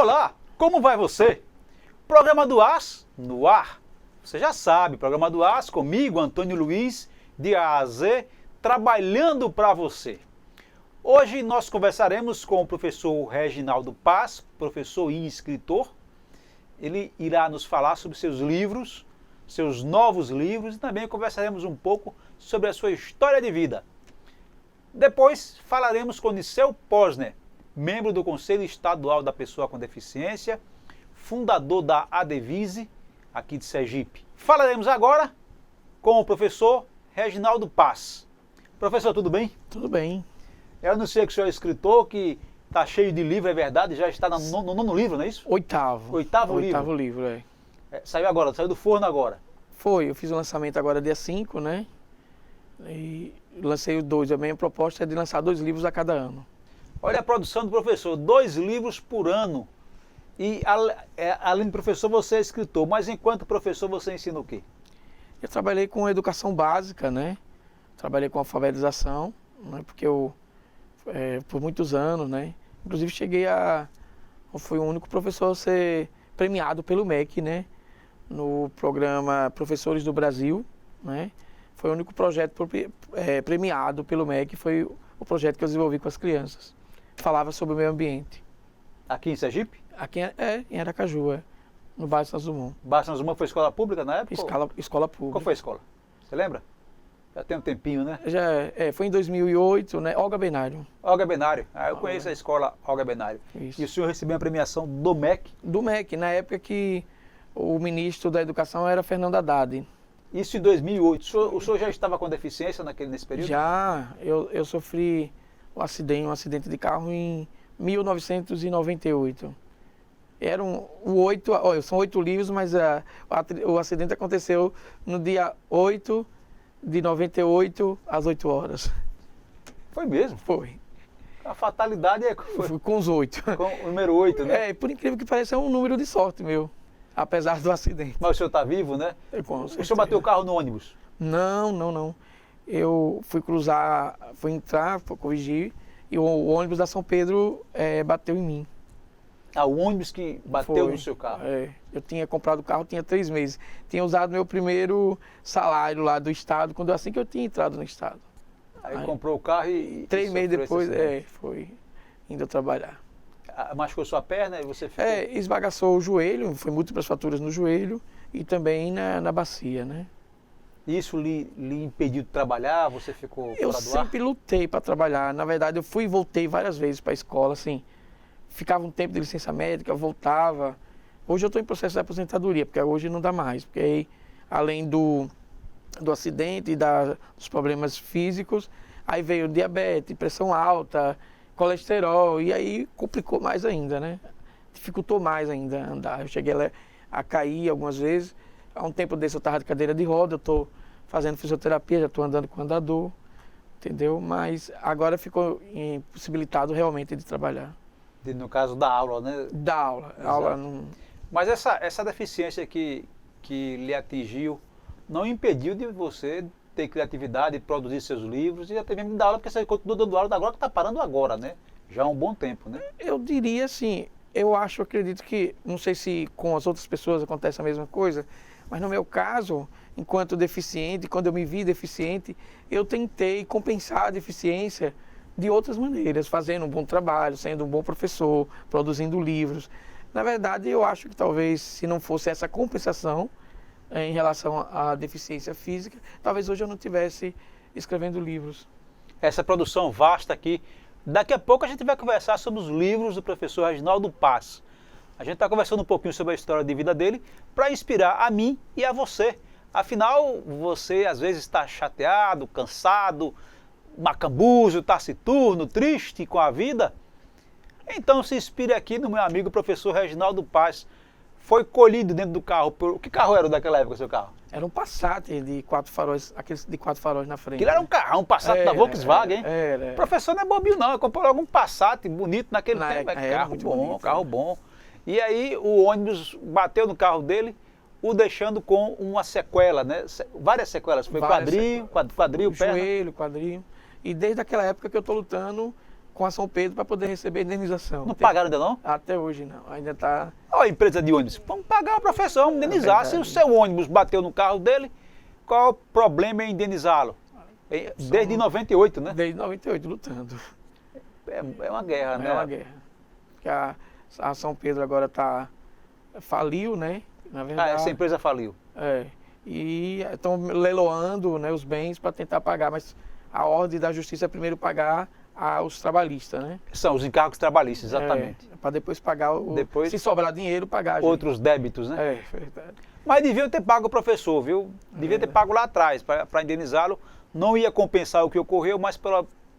Olá, como vai você? Programa do AS no ar. Você já sabe, programa do AS comigo, Antônio Luiz, de A a Z, trabalhando para você. Hoje nós conversaremos com o professor Reginaldo Paz, professor e escritor. Ele irá nos falar sobre seus livros, seus novos livros, e também conversaremos um pouco sobre a sua história de vida. Depois falaremos com Niceu Posner, membro do Conselho Estadual da Pessoa com Deficiência, fundador da Adevise, aqui de Sergipe. Falaremos agora com o professor Reginaldo Paz. Professor, tudo bem? Tudo bem. Eu anunciei que o senhor é escritor, que está cheio de livro, é verdade? Já está no nono livro, não é isso? Oitavo livro. Oitavo livro, é. Saiu agora, saiu do forno agora. Foi, eu fiz o lançamento agora dia 5, né? E lancei os 2. A minha proposta é de lançar 2 livros a cada ano. Olha a produção do professor, 2 livros por ano. E além de professor, você é escritor, mas enquanto professor você ensina o quê? Eu trabalhei com educação básica, né? Trabalhei com alfabetização, né? Porque eu, por muitos anos, né? Inclusive fui o único professor a ser premiado pelo MEC, né? No programa Professores do Brasil, né? Foi o único projeto premiado pelo MEC, foi o projeto que eu desenvolvi com as crianças. Falava sobre o meio ambiente. Aqui em Sergipe? Aqui em Aracaju, no bairro Santos Dumont. Bairro Santos Dumont foi escola pública na época? Escola pública. Qual foi a escola? Você lembra? Já tem um tempinho, né? Foi em 2008, né? Olga Benário. Olga Benário. Eu conheço a escola Olga Benário. Isso. E o senhor recebeu uma premiação do MEC? Do MEC, na época que o ministro da Educação era Fernando Haddad. Isso em 2008. O senhor já estava com deficiência nesse período? Já. Eu sofri um acidente de carro em 1998. São 8 livros, mas o acidente aconteceu no dia 8 de 98, às 8 horas. Foi mesmo? Foi. A fatalidade Fui com os 8. Com o número 8, né? Por incrível que pareça, é um número de sorte meu, apesar do acidente. Mas o senhor está vivo, né? Com certeza. O senhor bateu o carro no ônibus? Não. Eu fui entrar, fui corrigir, e o ônibus da São Pedro bateu em mim. O ônibus que bateu no seu carro? Eu tinha comprado o carro, tinha 3 meses. Tinha usado meu primeiro salário lá do estado, assim que eu tinha entrado no estado. Aí comprou o carro e 3 meses depois, foi indo trabalhar. Machucou sua perna e você ficou? Esbagaçou o joelho, foi múltiplas fraturas no joelho e também na bacia, né? Isso lhe impediu de trabalhar? Você ficou fora do ar? Eu sempre lutei para trabalhar. Na verdade, eu fui e voltei várias vezes para a escola, assim. Ficava um tempo de licença médica, voltava. Hoje eu estou em processo de aposentadoria, porque hoje não dá mais. Porque aí, além do acidente e dos problemas físicos, aí veio diabetes, pressão alta, colesterol, e aí complicou mais ainda, né? Dificultou mais ainda andar. Eu cheguei a cair algumas vezes. Há um tempo desse eu estava de cadeira de roda, eu estou fazendo fisioterapia, já estou andando com andador, entendeu? Mas agora ficou impossibilitado realmente de trabalhar. No caso da aula, né? Da aula. Aula não... Mas essa deficiência que lhe atingiu não impediu de você ter criatividade, produzir seus livros e até mesmo dar aula, porque você continua dando aula agora que está parando agora, né? Já há um bom tempo, né? Eu diria assim, acredito que, não sei se com as outras pessoas acontece a mesma coisa, mas no meu caso, enquanto deficiente, quando eu me vi deficiente, eu tentei compensar a deficiência de outras maneiras, fazendo um bom trabalho, sendo um bom professor, produzindo livros. Na verdade, eu acho que talvez, se não fosse essa compensação em relação à deficiência física, talvez hoje eu não estivesse escrevendo livros. Essa produção vasta aqui. Daqui a pouco a gente vai conversar sobre os livros do professor Reginaldo Paz. A gente está conversando um pouquinho sobre a história de vida dele para inspirar a mim e a você. Afinal, você às vezes está chateado, cansado, macambuzo, taciturno, triste com a vida. Então se inspire aqui no meu amigo professor Reginaldo Paz. Foi colhido dentro do carro. Que carro era daquela época, seu carro? Era um Passat de 4 faróis, aqueles de 4 faróis na frente. Aquilo era um carro, um Passat da Volkswagen, hein? Era. Professor não é bobinho não, comprou logo um Passat bonito naquele tempo. Carro bom, bonito, carro bom. E aí o ônibus bateu no carro dele, o deixando com uma sequela, né? Várias sequelas. Foi quadril, perna. Joelho, quadril. E desde aquela época que eu estou lutando com a São Pedro para poder receber a indenização. Não pagaram ainda não? Até hoje não, ainda está... Olha a empresa de ônibus, vamos pagar o professor, vamos indenizar. Se o seu ônibus bateu no carro dele, qual é o problema em indenizá-lo? Desde 98, né? Desde 98, lutando. É uma guerra, né? É uma guerra. Que a São Pedro agora faliu, né? Na verdade. Essa empresa faliu. E estão leiloando, né, os bens para tentar pagar, mas a ordem da justiça é primeiro pagar os trabalhistas, né? São os encargos trabalhistas, exatamente. Para depois pagar Depois, se sobrar dinheiro, pagar. Outros débitos, né? Verdade. Mas deviam ter pago o professor, viu? Devia ter pago lá atrás para indenizá-lo. Não ia compensar o que ocorreu, mas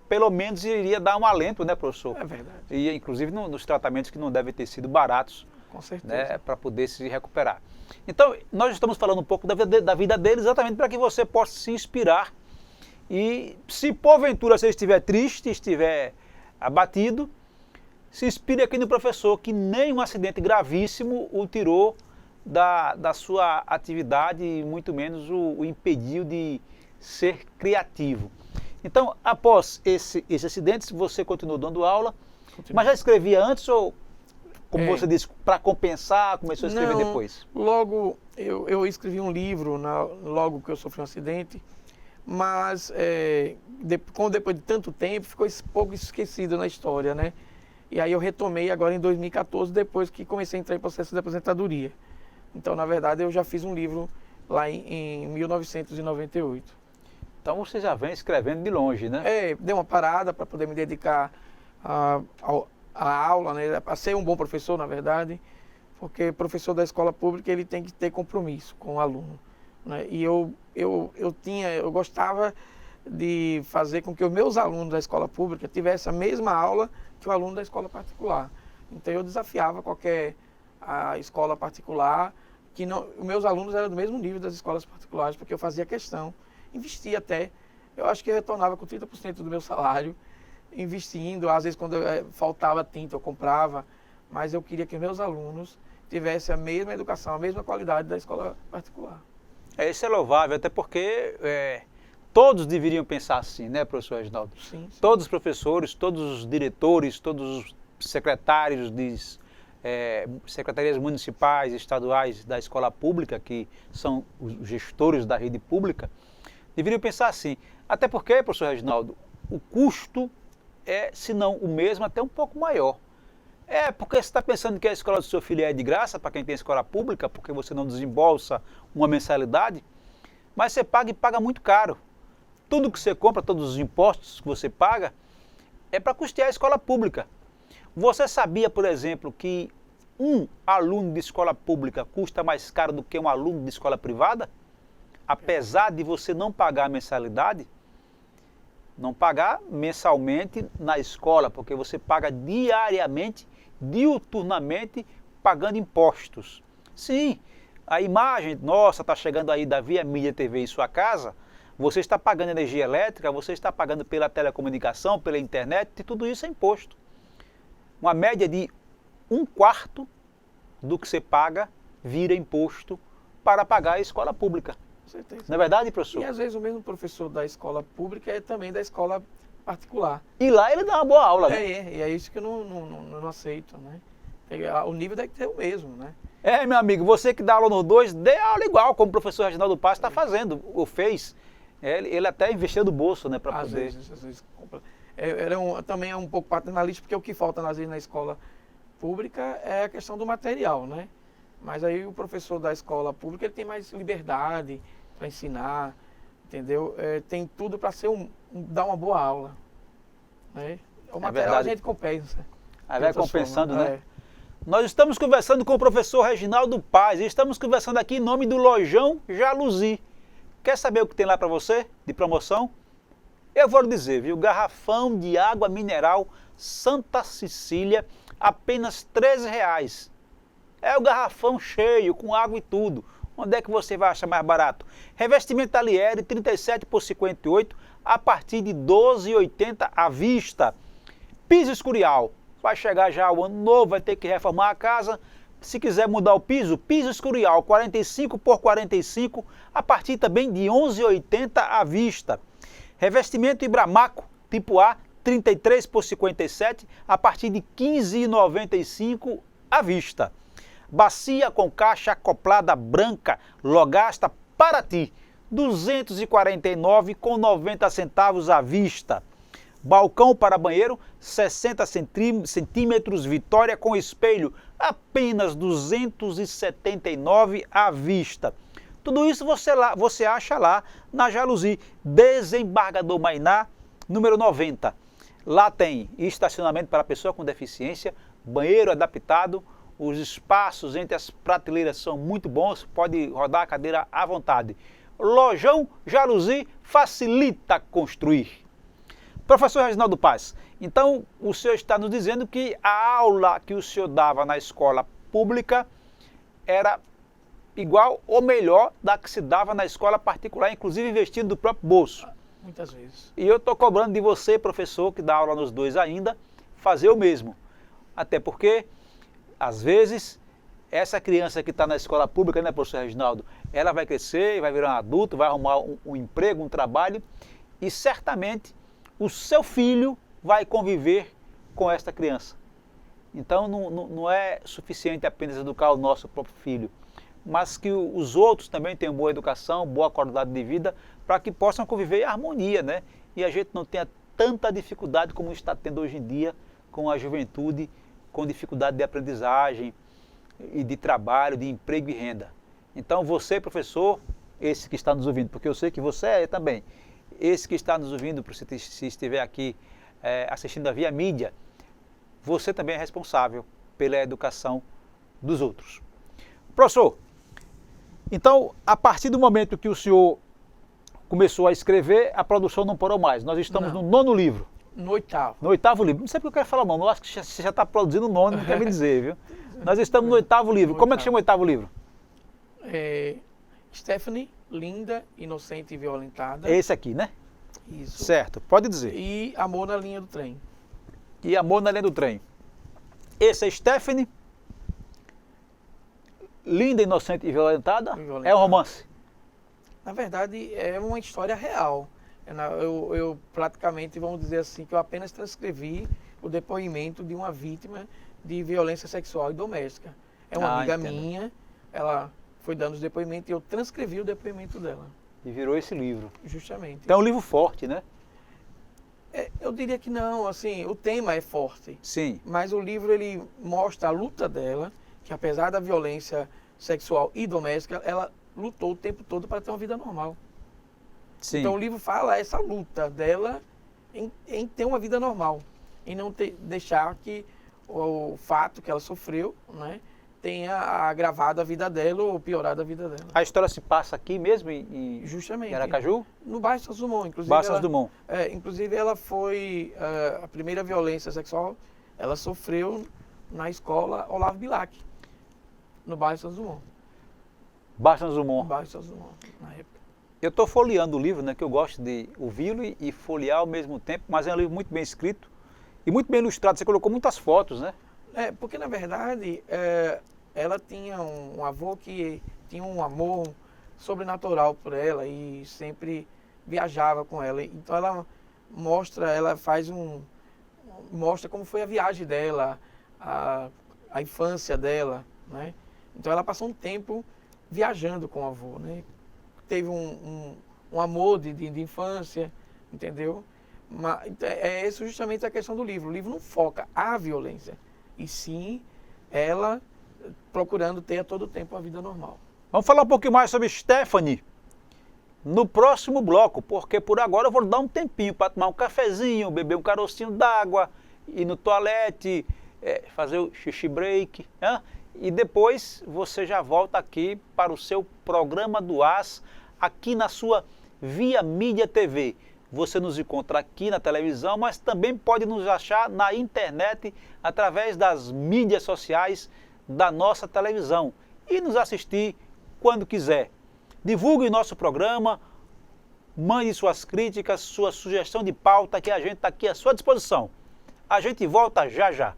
pelo menos iria dar um alento, né, professor? É verdade. E inclusive nos tratamentos que não devem ter sido baratos. Com certeza. Né, para poder se recuperar. Então, nós estamos falando um pouco da vida dele exatamente para que você possa se inspirar. E se porventura você estiver triste, estiver abatido, se inspire aqui no professor, que nem um acidente gravíssimo o tirou da sua atividade e muito menos o impediu de ser criativo. Então, após esse acidente, você continuou dando aula, mas já escrevia antes ou, como você disse, para compensar, começou a escrever depois? Logo, eu escrevi um livro logo que eu sofri um acidente, mas depois de tanto tempo, ficou pouco esquecido na história, né? E aí eu retomei agora em 2014, depois que comecei a entrar em processo de aposentadoria. Então, na verdade, eu já fiz um livro lá em 1998. Então você já vem escrevendo de longe, né? Dei uma parada para poder me dedicar à aula, né? Para ser um bom professor, na verdade, porque professor da escola pública ele tem que ter compromisso com o aluno, né? E eu gostava de fazer com que os meus alunos da escola pública tivessem a mesma aula que o aluno da escola particular. Então eu desafiava qualquer escola particular, os meus alunos eram do mesmo nível das escolas particulares, porque eu fazia questão, investia até, eu acho que eu retornava com 30% do meu salário, investindo, às vezes quando faltava tinta eu comprava, mas eu queria que meus alunos tivessem a mesma educação, a mesma qualidade da escola particular. Isso é louvável, até porque todos deveriam pensar assim, né, professor Reginaldo? Sim. Todos os professores, todos os diretores, todos os secretários de secretarias municipais, estaduais da escola pública, que são os gestores da rede pública, deveriam pensar assim. Até porque, professor Reginaldo, o custo se não o mesmo, até um pouco maior. Porque você está pensando que a escola do seu filho é de graça para quem tem escola pública, porque você não desembolsa uma mensalidade, mas você paga e paga muito caro. Tudo que você compra, todos os impostos que você paga, é para custear a escola pública. Você sabia, por exemplo, que um aluno de escola pública custa mais caro do que um aluno de escola privada? Apesar de você não pagar a mensalidade, não pagar mensalmente na escola, porque você paga diariamente, diuturnamente, pagando impostos. Sim, a imagem nossa está chegando aí da Via Mídia TV em sua casa, você está pagando energia elétrica, você está pagando pela telecomunicação, pela internet, e tudo isso é imposto. Uma média de 1/4 do que você paga vira imposto para pagar a escola pública. Com certeza. Não é verdade, professor? E às vezes o mesmo professor da escola pública é também da escola particular. E lá ele dá uma boa aula, né? E é isso que eu não aceito, né? O nível deve ser o mesmo, né? Meu amigo, você que dá aula nos dois, dê aula igual, como o professor Reginaldo Paz está fazendo, ou fez. Ele até investiu do bolso, né, para poder... Às vezes compra. Também é um pouco paternalista, porque o que falta às vezes na escola pública é a questão do material, né? Mas aí o professor da escola pública ele tem mais liberdade para ensinar, entendeu? Tem tudo para dar uma boa aula, né? O material a gente compensa. Aí vai compensando, formas, né? Nós estamos conversando com o professor Reginaldo Paz e estamos conversando aqui em nome do Lojão Jaluzi. Quer saber o que tem lá para você de promoção? Eu vou lhe dizer, viu? Garrafão de água mineral Santa Cecília, apenas R$13. É o garrafão cheio, com água e tudo. Onde é que você vai achar mais barato? Revestimento Alieri, 37 por 58, a partir de R$ 12,80 à vista. Piso Escurial, vai chegar já o ano novo, vai ter que reformar a casa. Se quiser mudar o piso, piso Escurial, 45 por 45, a partir também de R$ 11,80 à vista. Revestimento Ibramaco, tipo A, 33 por 57 a partir de R$ 15,95 à vista. Bacia com caixa acoplada branca Logasta Paraty, R$ 249,90 à vista. Balcão para banheiro, 60 centímetros, Vitória com espelho, apenas R$ 279 à vista. Tudo isso você acha lá na Jaluzi, Desembargador Mainá, número 90. Lá tem estacionamento para pessoa com deficiência, banheiro adaptado, os espaços entre as prateleiras são muito bons, pode rodar a cadeira à vontade. Lojão Jaluzi facilita construir. Professor Reginaldo Paz, então o senhor está nos dizendo que a aula que o senhor dava na escola pública era igual ou melhor da que se dava na escola particular, inclusive investindo do próprio bolso. Muitas vezes. E eu estou cobrando de você, professor, que dá aula nos dois ainda, fazer o mesmo. Até porque, às vezes, essa criança que está na escola pública, né, professor Reginaldo, ela vai crescer, vai virar um adulto, vai arrumar um emprego, um trabalho, e certamente o seu filho vai conviver com esta criança. Então não é suficiente apenas educar o nosso próprio filho, mas que os outros também tenham boa educação, boa qualidade de vida, para que possam conviver em harmonia, né? E a gente não tenha tanta dificuldade como está tendo hoje em dia com a juventude, com dificuldade de aprendizagem e de trabalho, de emprego e renda. Então você, professor, esse que está nos ouvindo, porque eu sei que você é também, esse que está nos ouvindo, se estiver aqui assistindo a via mídia, você também é responsável pela educação dos outros. Professor, então, a partir do momento que o senhor começou a escrever, a produção não parou mais. Nós estamos no 9º livro. No 8º. No 8º livro. Não sei porque eu quero falar não, acho que você já está produzindo o 9º, não quer me dizer, viu? Nós estamos no 8º livro. Como é que chama o 8º livro? Stephanie, linda, inocente e violentada. É esse aqui, né? Isso. Certo, pode dizer. E Amor na Linha do Trem. E Amor na Linha do Trem. Esse é Stephanie, linda, inocente e violentada. É um romance? Na verdade, é uma história real. Eu praticamente, vamos dizer assim, que eu apenas transcrevi o depoimento de uma vítima de violência sexual e doméstica. É uma amiga minha, ela foi dando os depoimentos e eu transcrevi o depoimento dela. E virou esse livro. Justamente. Então é um livro forte, né? Eu diria que não, assim, o tema é forte. Sim. Mas o livro, ele mostra a luta dela, que apesar da violência sexual e doméstica, ela lutou o tempo todo para ter uma vida normal. Sim. Então o livro fala essa luta dela em ter uma vida normal, em não deixar que o fato que ela sofreu, né, tenha agravado a vida dela ou piorado a vida dela. A história se passa aqui mesmo Justamente. em Aracaju? No bairro Santos Dumont, inclusive. Bairro Santos Dumont. Inclusive ela foi, a primeira violência sexual, ela sofreu na escola Olavo Bilac, no bairro Santos Dumont. Bairro Santos Dumont. No bairro Santos Dumont, na época. Eu estou folheando o livro, né, que eu gosto de ouvi-lo e folhear ao mesmo tempo, mas é um livro muito bem escrito e muito bem ilustrado. Você colocou muitas fotos, né? Porque na verdade ela tinha um avô que tinha um amor sobrenatural por ela e sempre viajava com ela. Então ela mostra como foi a viagem dela, a infância dela, né? Então ela passou um tempo viajando com o avô, né? Teve um amor de infância, entendeu? Mas isso justamente a questão do livro. O livro não foca a violência, e sim ela procurando ter a todo tempo uma vida normal. Vamos falar um pouquinho mais sobre Stephanie no próximo bloco, porque por agora eu vou dar um tempinho para tomar um cafezinho, beber um carocinho d'água, ir no toalete, fazer o xixi break, né? E depois você já volta aqui para o seu programa do AS, aqui na sua Via Mídia TV. Você nos encontra aqui na televisão, mas também pode nos achar na internet através das mídias sociais da nossa televisão e nos assistir quando quiser. Divulgue o nosso programa, mande suas críticas, sua sugestão de pauta, que a gente está aqui à sua disposição. A gente volta já já.